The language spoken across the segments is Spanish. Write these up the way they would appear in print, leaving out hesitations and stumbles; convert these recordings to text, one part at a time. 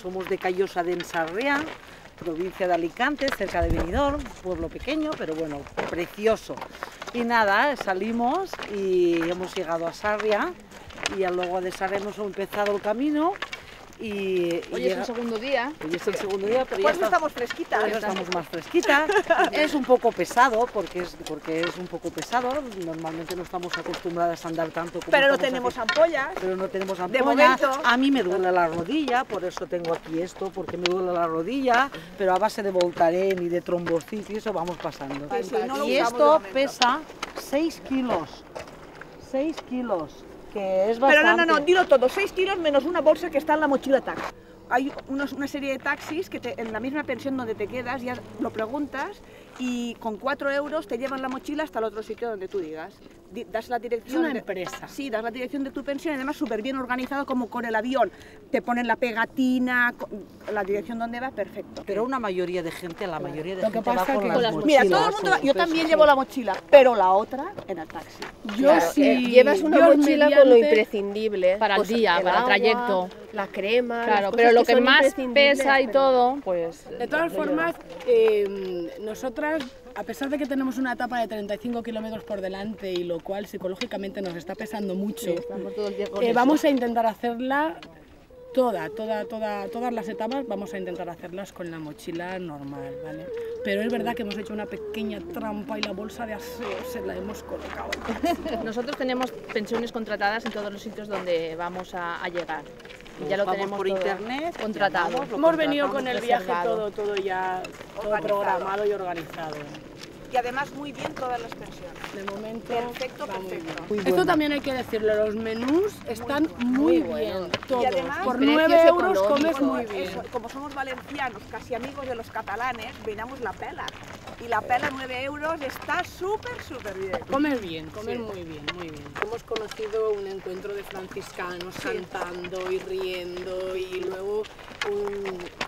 somos de Callosa d'en Sarriá, provincia de Alicante, cerca de Benidorm, pueblo pequeño, pero bueno, precioso. Y nada, salimos y hemos llegado a Sarriá, y luego de Sarriá hemos empezado el camino. Hoy es el segundo día. Hoy es el segundo día, pero pues ya estamos fresquitas. Ya estamos más fresquitas. Es un poco pesado, porque es un poco pesado. Normalmente no estamos acostumbradas a andar tanto como pero no tenemos ampollas. Pero no tenemos ampollas. De momento. A mí me duele la rodilla, por eso tengo aquí esto, porque me duele la rodilla, pero a base de Voltaren y de trombocitis, eso vamos pasando. Sí, no y esto pesa 6 kilos. 6 kilos. Que es bastante. Pero no, dilo todo, 6 kilos menos una bolsa que está en la mochila tax. Hay una serie de taxis que en la misma pensión donde te quedas, ya lo preguntas y con 4 euros te llevan la mochila hasta el otro sitio donde tú digas. Das la dirección. Es una empresa. Sí, das la dirección de tu pensión y además súper bien organizado como con el avión. Te ponen la pegatina, la dirección donde va, perfecto. Pero una mayoría de gente, la mayoría de gente pasa va con las mochilas. Mira, todo el mundo va, yo también llevo la mochila, pero la otra en el taxi. Yo sí. Llevas una mochila con lo imprescindible. Para el día, para el trayecto. La crema. Claro, pero lo que más pesa y todo, pues. De todas formas, nosotras, a pesar de que tenemos una etapa de 35 kilómetros por delante y lo cual psicológicamente nos está pesando mucho, vamos a intentar hacerla todas las etapas, vamos a intentar hacerlas con la mochila normal, ¿vale? Pero es verdad que hemos hecho una pequeña trampa y la bolsa de aseo se la hemos colocado. Nosotros tenemos pensiones contratadas en todos los sitios donde vamos a llegar. Y ya lo tenemos por internet contratado. Hemos venido con el viaje todo ya todo programado y organizado. Y además muy bien todas las pensiones. De momento, perfecto. Esto también hay que decirlo, los menús están muy bien, todos. Y además, por 9 euros comes muy bien. Como somos valencianos, casi amigos de los catalanes, venamos la pela. Y la pela 9 euros está súper bien. Comes bien, comes muy bien. Hemos conocido un encuentro de franciscanos cantando y riendo y luego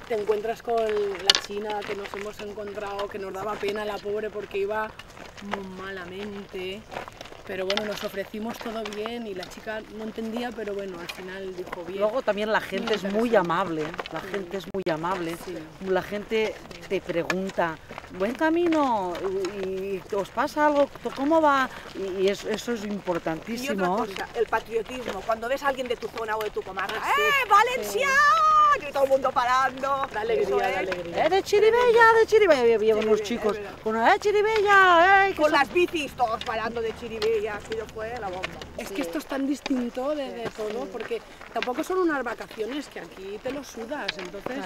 te encuentras con la china que nos hemos encontrado, que nos daba pena la pobre porque iba muy malamente. Pero bueno, nos ofrecimos todo bien y la chica no entendía, pero bueno, al final dijo bien. Luego también la gente es muy amable, la gente es muy amable. Sí. La gente te pregunta, buen camino, y os pasa algo, ¿cómo va? Y eso es importantísimo. Y otra cosa, el patriotismo, cuando ves a alguien de tu zona o de tu comarca, ¡Valencia! Y todo el mundo parando. Da alegría. De Chiribella, había unos chicos con Chiribella, con las bicis todos parando de Chiribella, aquello fue la bomba. Es que esto es tan distinto de todo, porque tampoco son unas vacaciones que aquí te lo sudas, entonces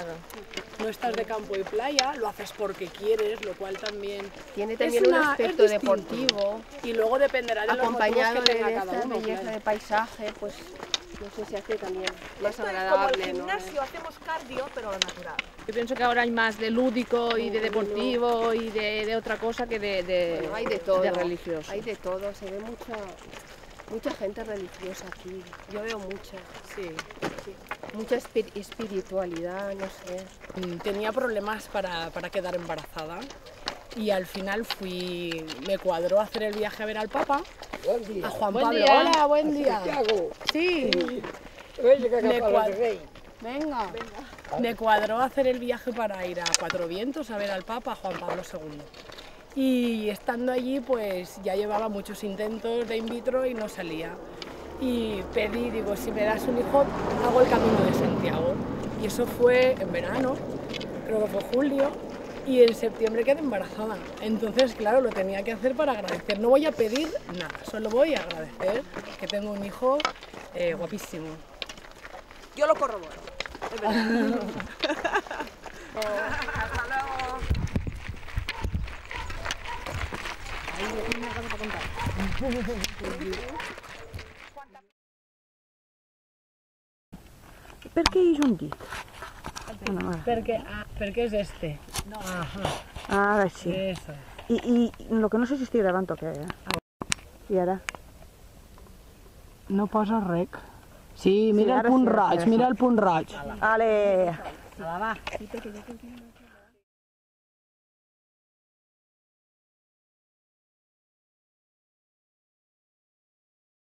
no estás de campo y playa, lo haces porque quieres, lo cual también tiene también un aspecto deportivo y luego dependerá de los motivos que tenga cada uno. Belleza de paisaje, pues no sé, se hace también más Esto agradable. Es como el gimnasio, hacemos cardio, pero lo natural. Yo pienso que ahora hay más de lúdico y de deportivo y de otra cosa que Bueno, hay de todo, de religioso. Hay de todo, se ve mucha gente religiosa aquí. Yo veo mucha. Sí. Mucha espiritualidad, no sé. Tenía problemas para quedar embarazada y al final me cuadró hacer el viaje a ver al Papa. Buen día. A Juan Buen Pablo. día. Hola, buen día. Santiago. Sí. Venga. Me cuadró hacer el viaje para ir a Cuatro Vientos a ver al Papa, Juan Pablo II. Y estando allí, pues ya llevaba muchos intentos de in vitro y no salía. Y pedí, digo, si me das un hijo, hago el Camino de Santiago. Y eso fue en verano, creo que fue julio, y en septiembre quedé embarazada. Entonces, claro, lo tenía que hacer para agradecer. No voy a pedir nada, solo voy a agradecer que tengo un hijo guapísimo. Yo lo corroboro. Es verdad. Hasta luego. Per què hi juntit? Perquè és este. No. Ajá. Ara sí. Eso. I lo que no sé si estic gravant o què, I ara? No posa rec. Sí, mira Sí, el punt sí, roig, sí. mira el punt roig. Ale! Va.